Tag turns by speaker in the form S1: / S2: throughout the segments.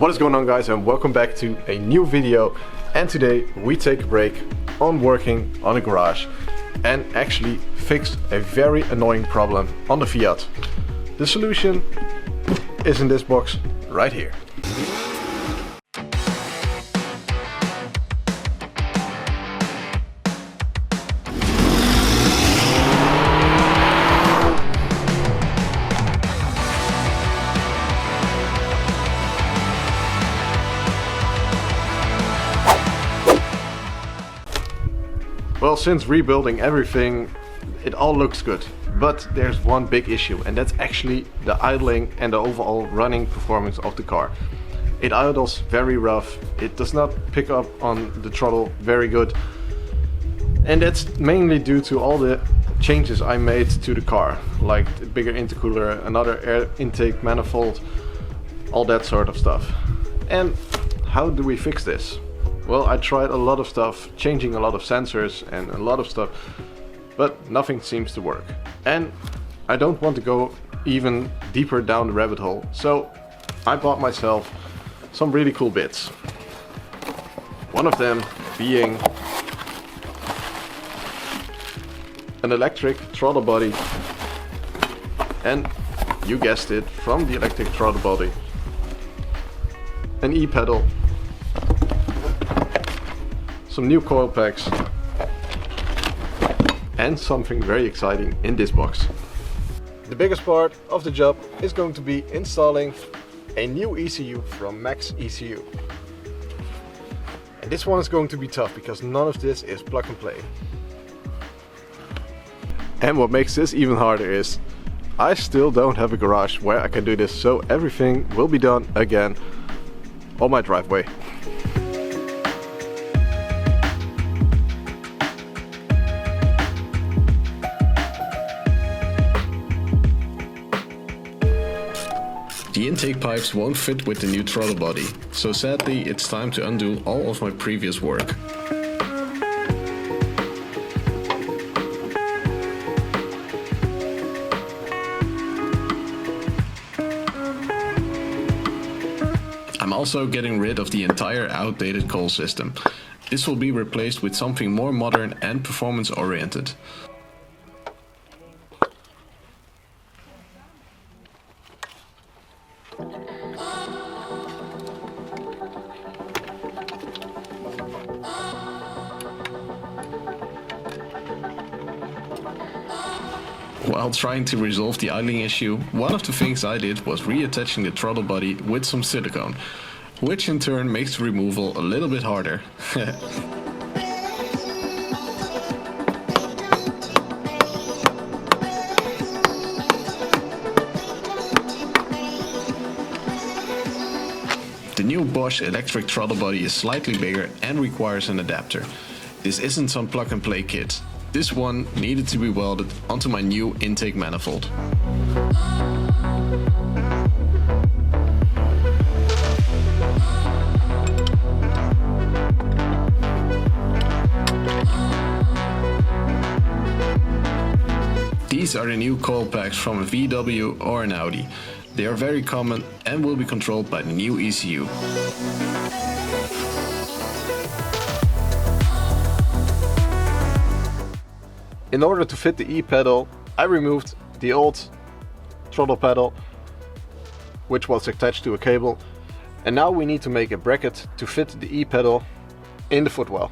S1: What is going on, guys, and welcome back to a new video. And today we take a break on working on a garage and actually fix a very annoying problem on the Fiat. The solution is in this box right here. Well, since rebuilding everything, it all looks good. But there's one big issue, and that's actually the idling and the overall running performance of the car. It idles very rough, it does not pick up on the throttle very good. And that's mainly due to all the changes I made to the car, like the bigger intercooler, another air intake manifold, all that sort of stuff. And how do we fix this? Well, I tried a lot of stuff, changing a lot of sensors and a lot of stuff, but nothing seems to work. And I don't want to go even deeper down the rabbit hole, so I bought myself some really cool bits. One of them being an electric throttle body, and you guessed it, from the electric throttle body, an e-pedal, some new coil packs, and something very exciting in this box. The biggest part of the job is going to be installing a new ECU from Maxxecu. And this one is going to be tough because none of this is plug and play. And what makes this even harder is I still don't have a garage where I can do this, so everything will be done again on my driveway.
S2: The intake pipes won't fit with the new throttle body, so sadly it's time to undo all of my previous work. I'm also getting rid of the entire outdated coil system. This will be replaced with something more modern and performance oriented. While trying to resolve the idling issue, one of the things I did was reattaching the throttle body with some silicone, which in turn makes the removal a little bit harder. The new Bosch electric throttle body is slightly bigger and requires an adapter. This isn't some plug and play kit. This one needed to be welded onto my new intake manifold. These are the new coil packs from a VW or an Audi. They are very common and will be controlled by the new ECU.
S1: In order to fit the e-pedal, I removed the old throttle pedal, which was attached to a cable, and now we need to make a bracket to fit the e-pedal in the footwell.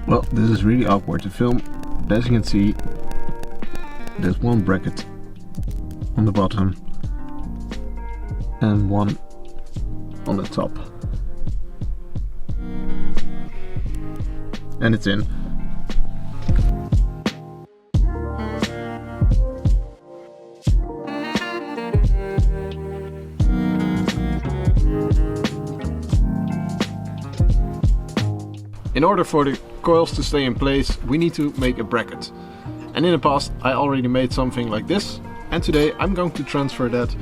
S2: Well, this is really awkward to film. As you can see, there's one bracket on the bottom and one on the top.
S1: and it's in. In order for the coils to stay in place, we need to make a bracket. And in the past I already made something like this, and today I'm going to transfer that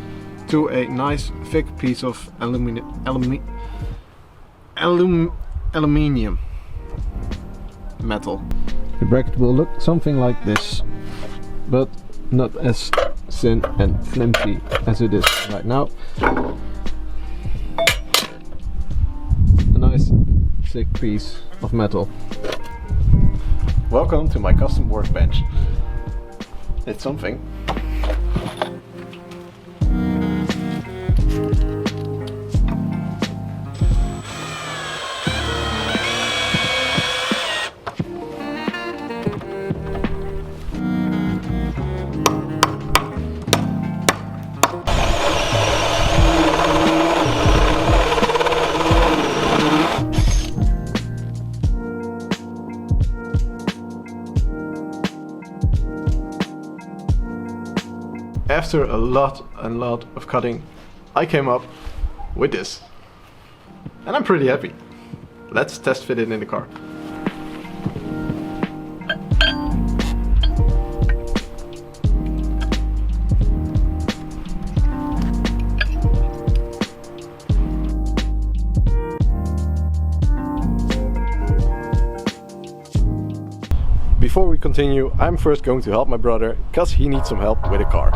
S1: to a nice thick piece of aluminium metal. The bracket will look something like this, but not as thin and flimsy as it is right now. A nice thick piece of metal. Welcome to my custom workbench. It's something. After a lot of cutting, I came up with this. And I'm pretty happy. Let's test fit it in the car. Before we continue, I'm first going to help my brother, because he needs some help with the car.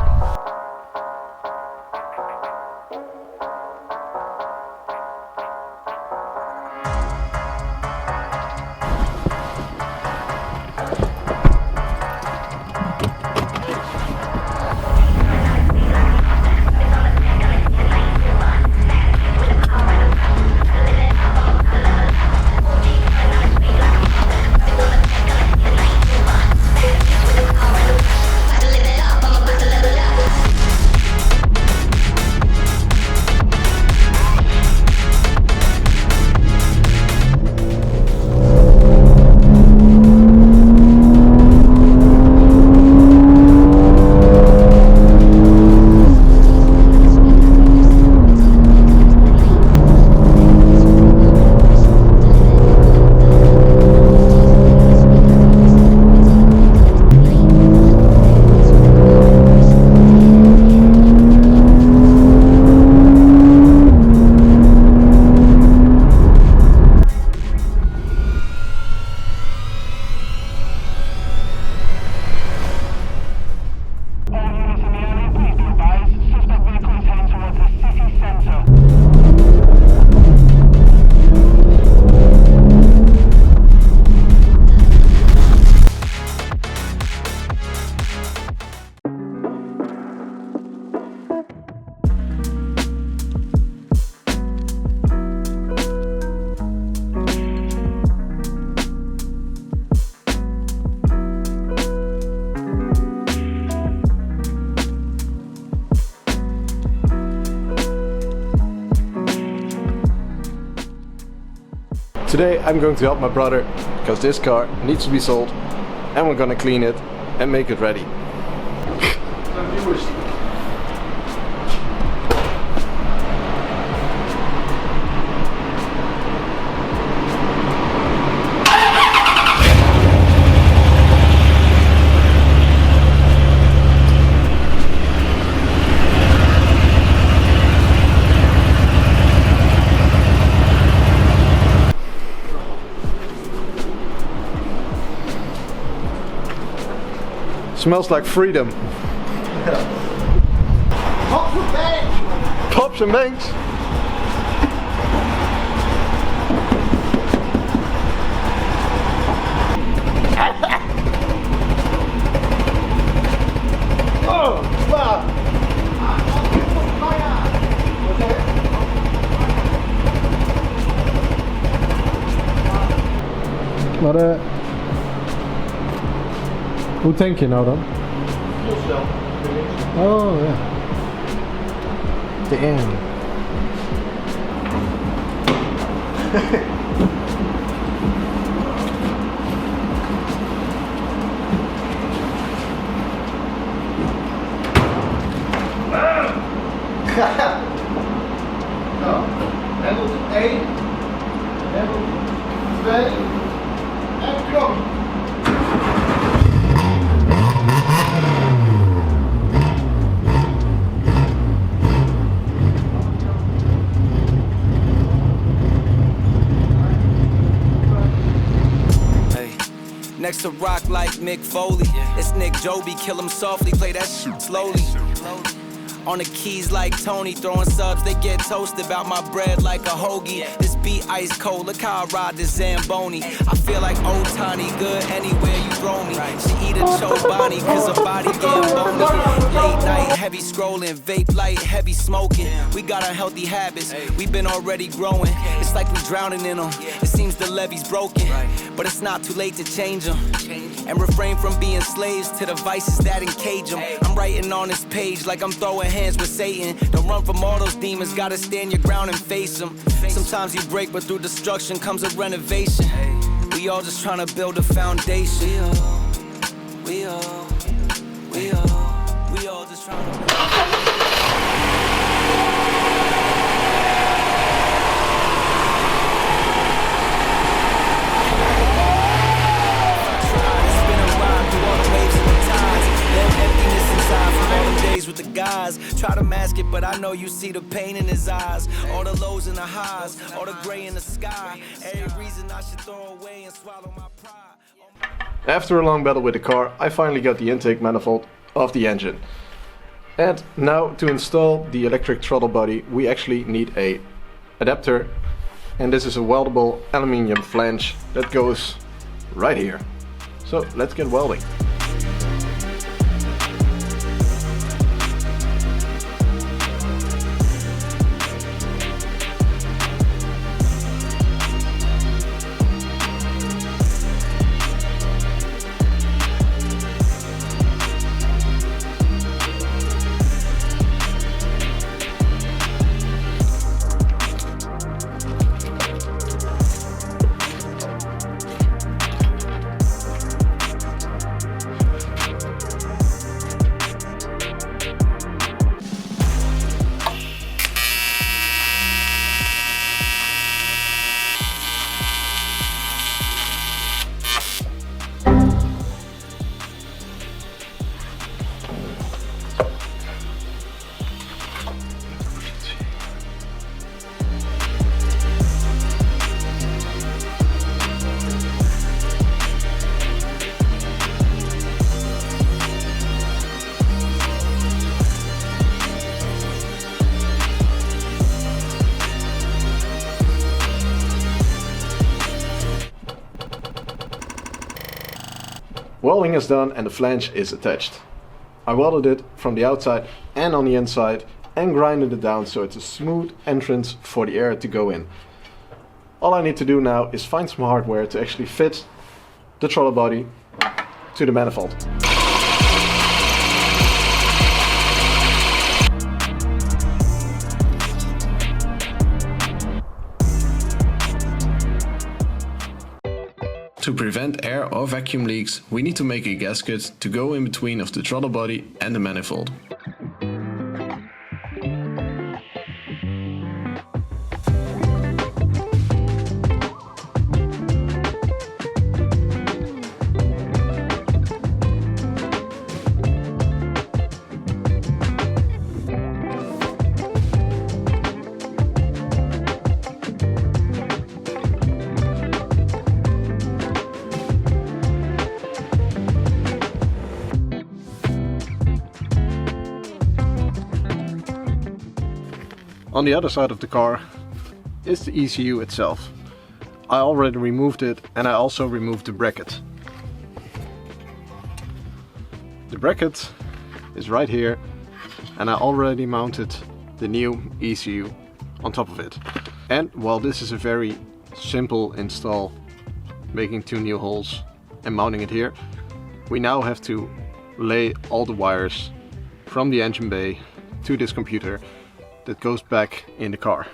S1: Today I'm going to help my brother, because this car needs to be sold, and we're gonna clean it and make it ready. Smells like freedom. Pops and bangs! Pops and bangs! Oh, wow! Maar hoe tank je nou dan? Oh ja. Damn. 2 en go!
S3: Next to rock like Mick Foley. It's Nick Joby, kill him softly, play that shit slowly. On the keys like Tony, throwing subs, they get toasted. About my bread like a hoagie. This beat ice cold, look how I ride this Zamboni. I feel like old Tony, good anywhere you throw me. She eat a Chobani, cause her body getting bony. Late night, heavy scrolling, vape light, heavy smoking. We got our healthy habits, we been already growing. It's like we drowning in them, it seems the levee's broken. But it's not too late to change them. And refrain from being slaves to the vices that encage them. I'm writing on this page like I'm throwing hands with Satan. Don't run from all those demons, gotta stand your ground and face them. Sometimes you break, but through destruction comes a renovation. We all just trying to build a foundation. We all just trying to with the guys, try to mask it, but I know you see the pain in his eyes. All the lows and the highs, all the gray in the sky. Every reason I should throw away and swallow my pride.
S1: After a long battle with the car, I finally got the intake manifold off the engine. And now to install the electric throttle body, we actually need a adapter. And this is a weldable aluminium flange that goes right here. So let's get welding. Welding is done and the flange is attached. I welded it from the outside and on the inside and grinded it down so it's a smooth entrance for the air to go in. All I need to do now is find some hardware to actually fit the throttle body to the manifold.
S2: To prevent air or vacuum leaks, we need to make a gasket to go in between of the throttle body and the manifold.
S1: On the other side of the car is the ECU itself. I already removed it and I also removed the bracket. The bracket is right here and I already mounted the new ECU on top of it. And while this is a very simple install, making 2 new holes and mounting it here, we now have to lay all the wires from the engine bay to this computer that goes back in the car.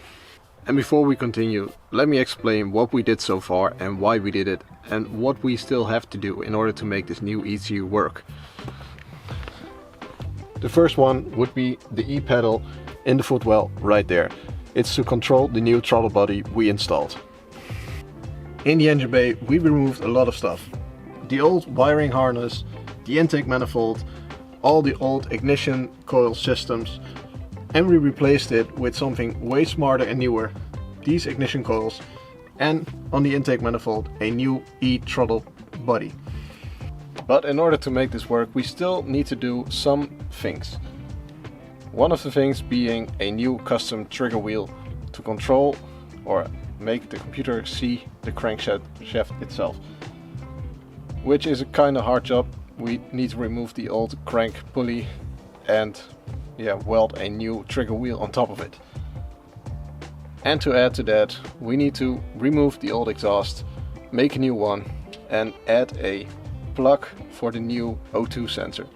S1: And before we continue, let me explain what we did so far and why we did it and what we still have to do in order to make this new ECU work. The first one would be the E-pedal in the footwell right there. It's to control the new throttle body we installed. In the engine bay we removed a lot of stuff. The old wiring harness, the intake manifold, all the old ignition coil systems, and we replaced it with something way smarter and newer, these ignition coils, and on the intake manifold a new e-throttle body. But in order to make this work we still need to do some things. One of the things being a new custom trigger wheel to control or make the computer see the crankshaft itself, which is a kind of hard job. We need to remove the old crank pulley and weld a new trigger wheel on top of it. And to add to that we need to remove the old exhaust, make a new one, and add a plug for the new O2 sensor.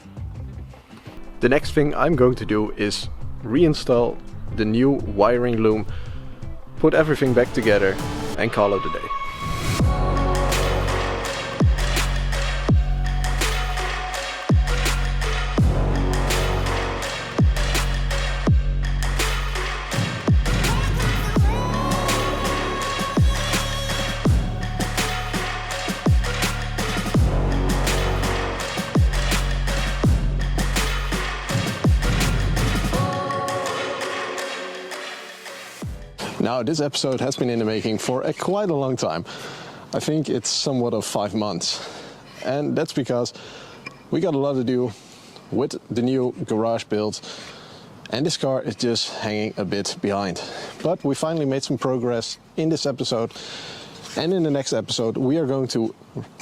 S1: The next thing I'm going to do is reinstall the new wiring loom, put everything back together and call it a day.
S2: Now this episode has been in the making for quite a long time. I think it's somewhat of 5 months. And that's because we got a lot to do with the new garage build. And this car is just hanging a bit behind. But we finally made some progress in this episode. And in the next episode we are going to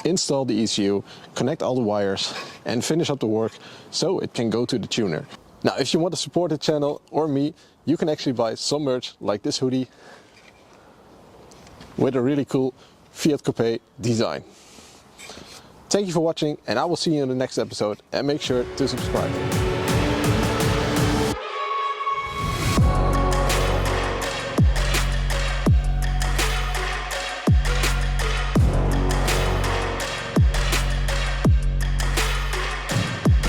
S2: install the ECU, connect all the wires and finish up the work so it can go to the tuner. Now if you want to support the channel or me, you can actually buy some merch like this hoodie with a really cool Fiat Coupe design. Thank you for watching and I will see you in the next episode, and make sure to subscribe.